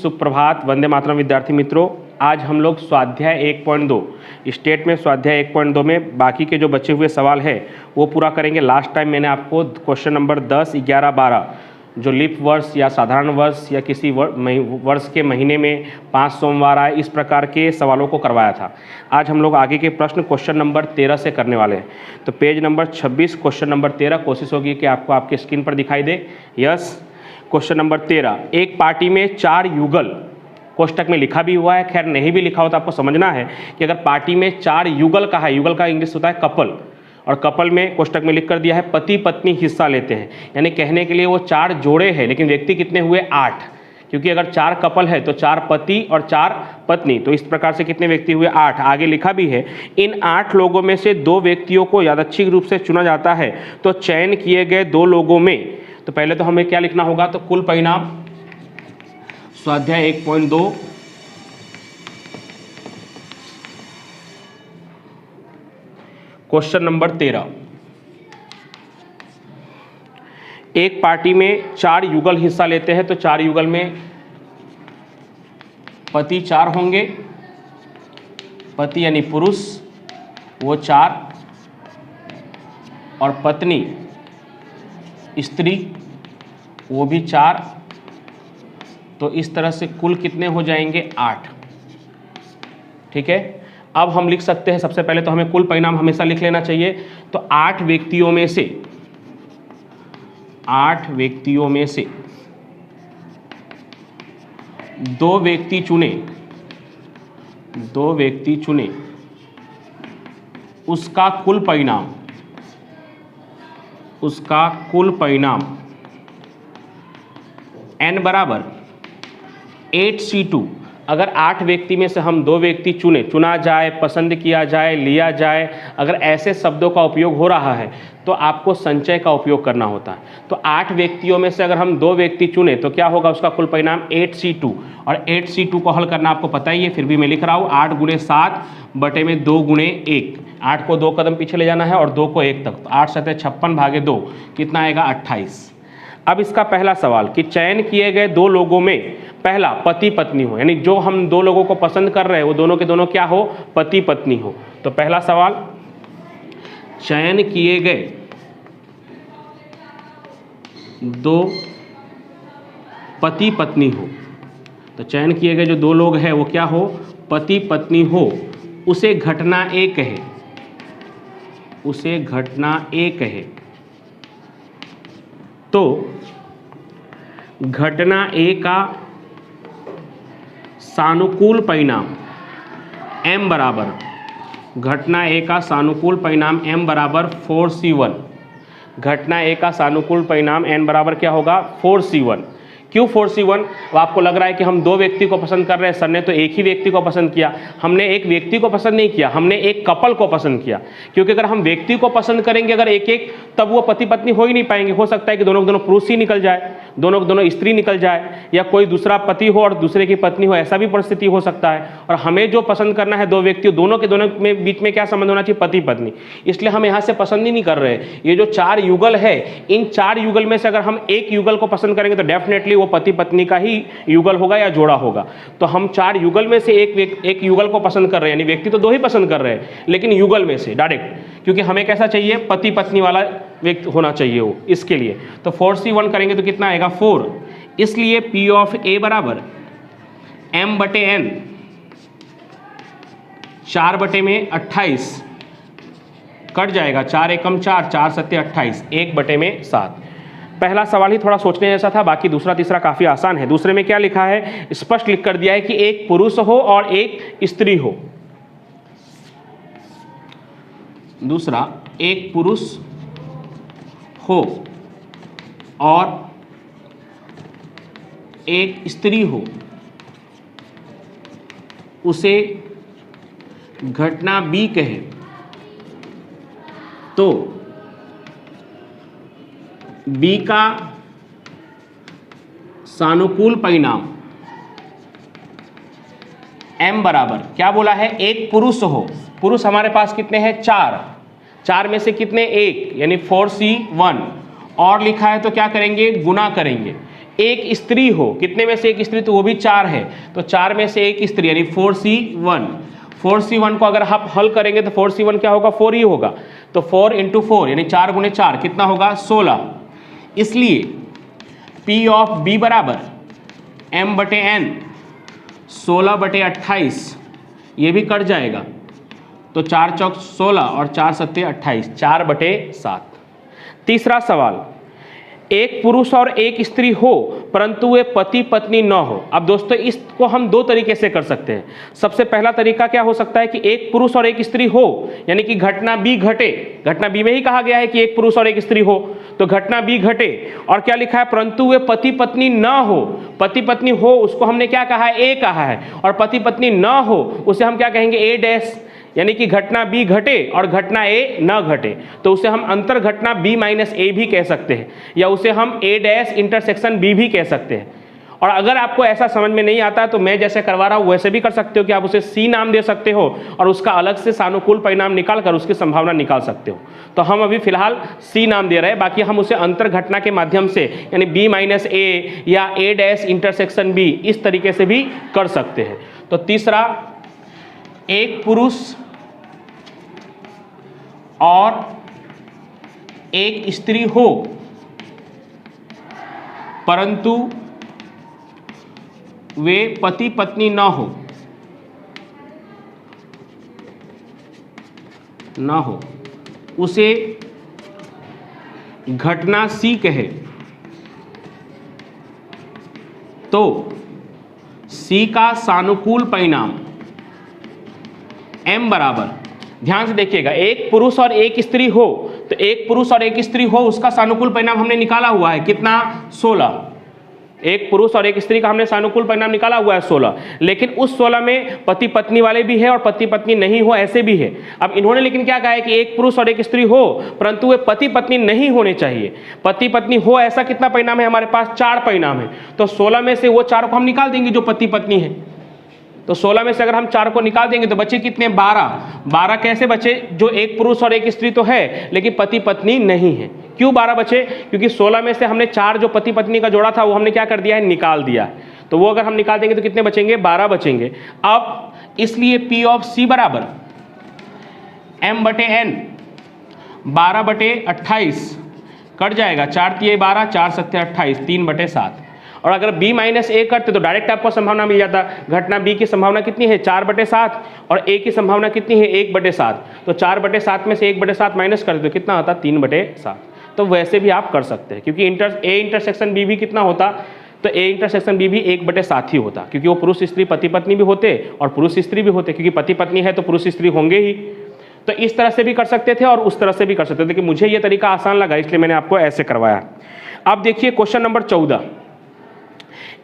सुप्रभात, वंदे मातरम विद्यार्थी मित्रों। आज हम लोग स्वाध्याय 1.2 स्टेट में स्वाध्याय 1.2 में बाकी के जो बचे हुए सवाल है वो पूरा करेंगे। लास्ट टाइम मैंने आपको क्वेश्चन नंबर 10, 11, 12 जो लीप वर्ष या साधारण वर्ष या किसी वर्ष के महीने में 5 सोमवार आए, इस प्रकार के सवालों को करवाया था। आज हम लोग आगे के प्रश्न क्वेश्चन नंबर 13 से करने वाले हैं। तो पेज नंबर 26 क्वेश्चन नंबर 13 कोशिश होगी कि आपको आपके स्क्रीन पर दिखाई दे। यस, क्वेश्चन नंबर 13, एक पार्टी में 4 युगल, कोष्टक में लिखा भी हुआ है, खैर नहीं भी लिखा हो तो आपको समझना है कि अगर पार्टी में 4 युगल का है, युगल का इंग्लिश होता है कपल, और कपल में कोष्टक में लिख कर दिया है पति पत्नी हिस्सा लेते हैं, यानी कहने के लिए वो 4 जोड़े हैं, लेकिन व्यक्ति कितने हुए 8, क्योंकि अगर 4 कपल है तो 4 पति और 4 पत्नी, तो इस प्रकार से कितने व्यक्ति हुए 8। आगे लिखा भी है इन 8 लोगों में से 2 व्यक्तियों को यादृच्छिक रूप से चुना जाता है, तो चयन किए गए 2 लोगों में, तो पहले तो हमें क्या लिखना होगा, तो कुल परिणाम स्वाध्याय 1.2 क्वेश्चन नंबर 13, एक पार्टी में 4 युगल हिस्सा लेते हैं, तो 4 युगल में पति 4 होंगे, पति यानी पुरुष वो 4 और पत्नी स्त्री वो भी 4, तो इस तरह से कुल कितने हो जाएंगे 8। ठीक है, अब हम लिख सकते हैं, सबसे पहले तो हमें कुल परिणाम हमेशा लिख लेना चाहिए। तो 8 व्यक्तियों में से 2 व्यक्ति चुने, उसका कुल परिणाम n बराबर 8C2। अगर 8 व्यक्ति में से हम 2 व्यक्ति चुना जाए, पसंद किया जाए, लिया जाए, अगर ऐसे शब्दों का उपयोग हो रहा है तो आपको संचय का उपयोग करना होता है। तो 8 व्यक्तियों में से अगर हम 2 व्यक्ति चुने तो क्या होगा, उसका कुल परिणाम 8C2, और 8C2 को हल करना आपको पता ही है, फिर भी मैं लिख रहा हूँ 8 × 7 बटे में 2 × 1। 8 को 2 कदम पीछे ले जाना है और 2 को 1 तक, तो 8 × 7 = 56/2 कितना आएगा 28। अब इसका पहला सवाल कि चयन किए गए 2 लोगों में पहला पति पत्नी हो, यानी जो हम 2 लोगों को पसंद कर रहे हैं वो दोनों के दोनों क्या हो, पति पत्नी हो। तो पहला सवाल, चयन किए गए 2 पति पत्नी हो, तो चयन किए गए जो 2 लोग हैं वो क्या हो, पति पत्नी हो, उसे घटना A कहे, तो घटना A का सानुकूल परिणाम m बराबर, घटना A का सानुकूल परिणाम m बराबर 4C1। घटना A का सानुकूल परिणाम n बराबर क्या होगा 4C1। क्यों 4C1? अब आपको लग रहा है कि हम 2 व्यक्ति को पसंद कर रहे हैं, सर ने तो एक ही व्यक्ति को पसंद किया। हमने एक व्यक्ति को पसंद नहीं किया, हमने एक कपल को पसंद किया, क्योंकि अगर हम व्यक्ति को पसंद करेंगे अगर एक, तब वो पति पत्नी हो ही नहीं पाएंगे। हो सकता है कि दोनों पुरुष ही निकल जाए, दोनों स्त्री निकल जाए, या कोई दूसरा पति हो और दूसरे की पत्नी हो, ऐसा भी परिस्थिति हो सकता है। और हमें जो पसंद करना है 2 व्यक्ति, दोनों के में बीच में क्या संबंध होना चाहिए, पति पत्नी, इसलिए हम यहाँ से पसंद ही नहीं कर रहे। ये जो 4 युगल है, इन 4 युगल में से अगर हम एक युगल को पसंद करेंगे तो डेफिनेटली वो पति पत्नी का ही युगल होगा या जोड़ा होगा। तो हम 4 युगल में से एक युगल को पसंद कर रहे हैं, यानी व्यक्ति तो 2 ही पसंद कर रहे हैं, लेकिन युगल में से डायरेक्ट, क्योंकि हमें कैसा चाहिए, पति पत्नी वाला व्यक्ति होना चाहिए वो, इसके लिए। तो 4C1 करेंगे तो कितना आएगा 4, इसलिए P ऑफ A बराबर m/n 4/28 कट जाएगा, 4 एकम 4, 4 सत्ते 28, 1/7। पहला सवाल ही थोड़ा सोचने जैसा था, बाकी दूसरा तीसरा काफ़ी आसान है। दूसरे में क्या लिखा है, स्पष्ट लिख कर दिया है कि एक पुरुष हो और एक स्त्री हो। दूसरा, एक पुरुष हो और एक स्त्री हो, उसे घटना B कहे, तो B का सानुकूल परिणाम m बराबर क्या बोला है, एक पुरुष हो, पुरुष हमारे पास कितने हैं 4 में से कितने 1 यानी 4C1, और लिखा है तो क्या करेंगे, गुना करेंगे। एक स्त्री हो, कितने में से एक स्त्री, तो वो भी 4 है, तो 4 में से एक स्त्री यानी 4C1। 4C1 को अगर आप हल करेंगे तो 4C1 क्या होगा, 4 ही होगा, तो 4 × 4 यानी 4 × 4 कितना होगा, 16। इसलिए P ऑफ B बराबर M/N 16/28, ये भी कट जाएगा, तो 4 चौक 16 और 4 सत्ते 28, 4/7। तीसरा सवाल, एक पुरुष और एक स्त्री हो परंतु वे पति पत्नी न हो। अब दोस्तों इसको हम दो तरीके से कर सकते हैं। सबसे पहला तरीका क्या हो सकता है कि एक पुरुष और एक स्त्री हो, यानी कि घटना बी घटे, घटना बी में ही कहा गया है कि एक पुरुष और एक स्त्री हो, तो घटना बी घटे और क्या लिखा है, परंतु वे पति पत्नी न हो। पति पत्नी हो उसको हमने क्या कहा है, ए कहा है, और पति पत्नी न हो उसे हम क्या कहेंगे, ए डैश, यानी कि घटना बी घटे और घटना ए न घटे, तो उसे हम अंतर घटना बी माइनस ए भी कह सकते हैं, या उसे हम ए डैश इंटरसेक्शन बी भी कह सकते हैं। और अगर आपको ऐसा समझ में नहीं आता तो मैं जैसे करवा रहा हूँ वैसे भी कर सकते हो कि आप उसे सी नाम दे सकते हो और उसका अलग से सानुकूल परिणाम निकाल कर उसकी संभावना निकाल सकते हो। तो हम अभी फिलहाल सी नाम दे रहे हैं, बाकी हम उसे अंतर घटना के माध्यम से यानी बी माइनस ए या ए डैश इंटरसेक्शन बी इस तरीके से भी कर सकते हैं। तो तीसरा, एक पुरुष और एक स्त्री हो परंतु वे पति पत्नी न हो, उसे घटना सी कहे, तो सी का सानुकूल परिणाम m बराबर, ध्यान से देखिएगा, एक पुरुष और एक स्त्री हो, तो एक पुरुष और एक स्त्री हो उसका सानुकूल परिणाम हमने निकाला हुआ है कितना, 16। एक पुरुष और एक स्त्री का हमने सानुकूल परिणाम निकाला हुआ है 16, लेकिन उस 16 में पति पत्नी वाले भी है और पति पत्नी नहीं हो ऐसे भी है। अब इन्होंने लेकिन क्या कहा है कि एक पुरुष और एक स्त्री हो परंतु वे पति पत्नी नहीं होने चाहिए। पति पत्नी हो ऐसा कितना परिणाम है हमारे पास, 4 परिणाम है, तो 16 में से वो 4 को हम निकाल देंगे जो पति पत्नी है। तो 16 में से अगर हम 4 को निकाल देंगे तो बचे कितने, 12 कैसे बचे, जो एक पुरुष और एक स्त्री तो है लेकिन पति पत्नी नहीं है। क्यों 12 बचे, क्योंकि 16 में से हमने 4 जो पति पत्नी का जोड़ा था वो हमने क्या कर दिया है, निकाल दिया है। तो वो अगर हम निकाल देंगे तो कितने बचेंगे, 12 बचेंगे। अब इसलिए P ऑफ C बराबर M/N 12/28 कट जाएगा, 4 × 12 4 × 7 28, 3/7। और अगर b माइनस ए करते तो डायरेक्ट आपको संभावना मिल जाता, घटना b की संभावना कितनी है, 4/7 और a की संभावना कितनी है, 1/7। तो 4/7 में से 1/7 माइनस कर दो तो कितना होता, 3/7। तो वैसे भी आप कर सकते हैं, क्योंकि a इंटरसेक्शन b भी कितना होता, तो a इंटरसेक्शन b भी 1/7 ही होता, क्योंकि वो पुरुष स्त्री पति पत्नी भी होते और पुरुष स्त्री भी होते, क्योंकि पति पत्नी है तो पुरुष स्त्री होंगे ही। तो इस तरह से भी कर सकते थे और उस तरह से भी कर सकते थे, लेकिन मुझे ये तरीका आसान लगा इसलिए मैंने आपको ऐसे करवाया। अब देखिए क्वेश्चन नंबर 14,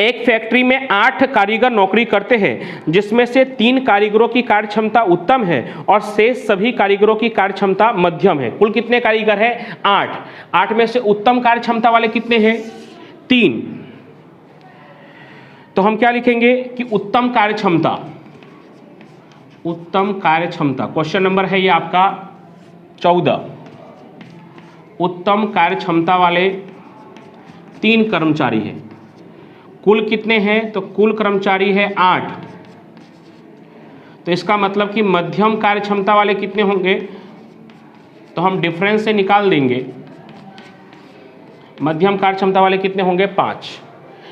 एक फैक्ट्री में 8 कारीगर नौकरी करते हैं जिसमें से 3 कारीगरों की कार्यक्षमता उत्तम है और शेष सभी कारीगरों की कार्यक्षमता मध्यम है। कुल कितने कारीगर हैं, 8। 8 में से उत्तम कार्यक्षमता वाले कितने हैं, 3। तो हम क्या लिखेंगे कि उत्तम कार्यक्षमता, क्वेश्चन नंबर है ये आपका 14। उत्तम कार्यक्षमता वाले 3 कर्मचारी हैं। कुल कितने हैं, तो कुल कर्मचारी है 8। तो इसका मतलब कि मध्यम कार्यक्षमता वाले कितने होंगे, तो हम डिफरेंस से निकाल देंगे, मध्यम कार्यक्षमता वाले कितने होंगे, 5,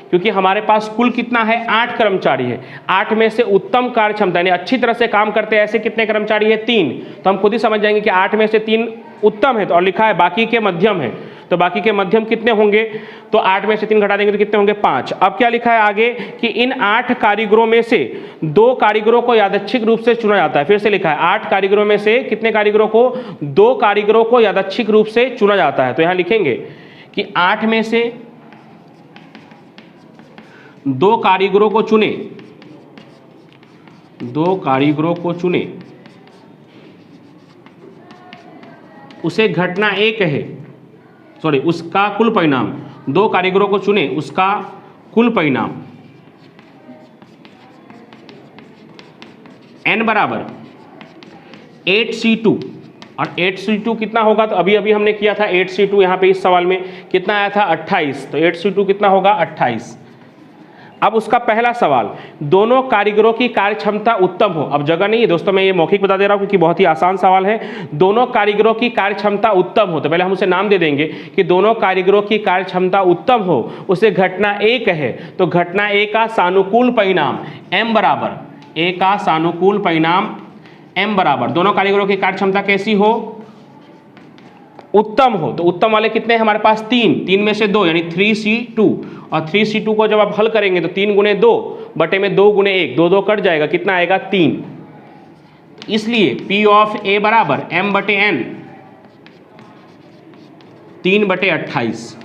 क्योंकि हमारे पास कुल कितना है, 8 कर्मचारी है। 8 में से उत्तम कार्यक्षमता यानी अच्छी तरह से काम करते हैं ऐसे कितने कर्मचारी है, 3। तो हम खुद ही समझ जाएंगे कि 8 में से 3 उत्तम है, तो और लिखा है बाकी के मध्यम है, तो बाकी के मध्यम कितने होंगे, तो 8 में से 3 घटा देंगे तो कितने होंगे, 5। अब क्या लिखा है आगे कि इन 8 कारीगरों में से 2 कारीगरों को यादृच्छिक रूप से चुना जाता है। फिर से लिखा है 8 कारीगरों में से कितने कारीगरों को, 2 कारीगरों को यादृच्छिक रूप से चुना जाता है। तो यहां लिखेंगे कि 8 में से 2 कारीगरों को चुने, 2 कारीगरों को चुने, उसे घटना ए कहे, सॉरी उसका कुल परिणाम, 2 कारीगरों को चुने उसका कुल परिणाम n बराबर 8C2 और 8C2 कितना होगा, तो अभी अभी हमने किया था 8C2 यहाँ पे इस सवाल में कितना आया था 28, तो 8C2 कितना होगा 28। अब उसका पहला सवाल, दोनों कारीगरों की कार्य क्षमता उत्तम हो। अब जगह नहीं है दोस्तों, मैं ये मौखिक बता दे रहा हूँ क्योंकि बहुत ही आसान सवाल है। दोनों कारीगरों की कार्य क्षमता उत्तम हो, तो पहले हम उसे नाम दे देंगे कि दोनों कारीगरों की कार्य क्षमता उत्तम हो, उसे घटना ए कहे। तो घटना ए का सानुकूल परिणाम m बराबर, ए का सानुकूल परिणाम m बराबर, दोनों कारीगरों की कार्य क्षमता कैसी हो, उत्तम हो। तो उत्तम वाले कितने हैं हमारे पास, 3 में से 2 यानी 3C2, और 3C2 को जब आप हल करेंगे तो 3 गुणे 2 बटे में 2 गुणे 1, 2 2 कट जाएगा, कितना आएगा 3। इसलिए P ऑफ A बराबर m बटे n 3/28।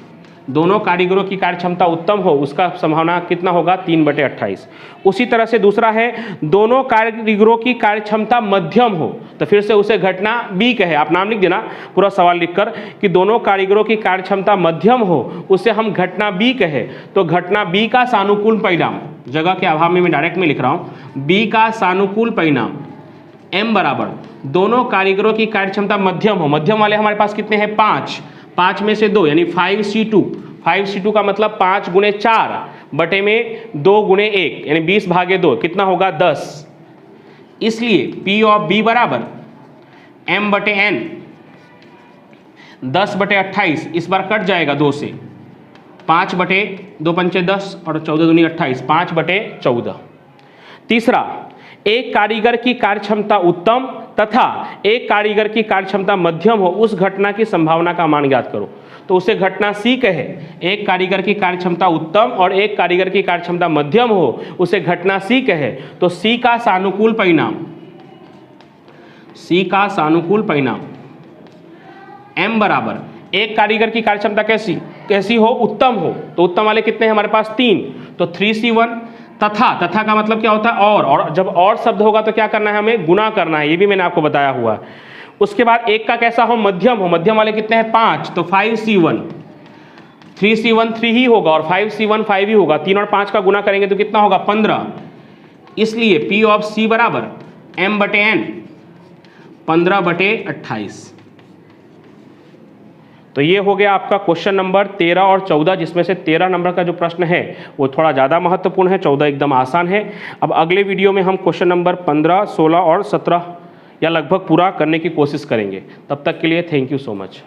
दोनों कारीगरों की कार्य क्षमता उत्तम हो, उसका संभावना कितना होगा 3/28। उसी तरह से दूसरा है, दोनों कारीगरों की कार्य क्षमता मध्यम हो, तो फिर से उसे घटना बी कहे। आप नाम लिख देना पूरा सवाल लिखकर कि दोनों कारीगरों की कार्य क्षमता मध्यम हो, उसे हम घटना बी कहे। तो घटना बी का सानुकूल परिणाम, जगह के अभाव में मैं डायरेक्ट में लिख रहा हूं, बी का सानुकूल परिणाम m बराबर, दोनों कारीगरों की कार्य क्षमता मध्यम हो। मध्यम वाले हमारे पास कितने हैं 5 में से 2 यानी 5C2, 5C2 का मतलब 5 गुणे 4 बटे में 2 गुणे 1 यानी 20/2, कितना होगा 10। इसलिए P ऑफ B बराबर m बटे n 10/28, इस बार कट जाएगा 2 से, 5 बटे 2 पंचे 10 और 14 दूनी 28, 5/14। तीसरा, एक कारीगर की कार्य क्षमता उत्तम तथा एक कारीगर की कार्य क्षमता मध्यम हो, उस घटना की संभावना का मान ज्ञात करो। तो उसे घटना सी कहे। एक कारीगर की कार्य क्षमता उत्तम और एक कारीगर की कार्य क्षमता मध्यम हो, उसे घटना सी कहे। तो सी का सानुकूल परिणाम, सी का सानुकूल परिणाम m बराबर, एक कारीगर की कार्य क्षमता कैसी हो, उत्तम हो। तो उत्तम वाले कितने हैं हमारे पास 3, तो 3C1 तथा का मतलब क्या होता है और जब और शब्द होगा तो क्या करना है, हमें गुना करना है, ये भी मैंने आपको बताया हुआ है। उसके बाद एक का कैसा हो, मध्यम हो। मध्यम वाले कितने हैं 5, तो 5C1, 3C1 3 ही होगा और 5C1 5 ही होगा। 3 और 5 का गुना करेंगे तो कितना होगा 15। इसलिए P ऑफ C बराबर m बटे n 15/28। तो ये हो गया आपका क्वेश्चन नंबर 13 और 14, जिसमें से 13 नंबर का जो प्रश्न है वो थोड़ा ज़्यादा महत्वपूर्ण है, 14 एकदम आसान है। अब अगले वीडियो में हम क्वेश्चन नंबर 15, 16 और 17 या लगभग पूरा करने की कोशिश करेंगे। तब तक के लिए थैंक यू सो मच।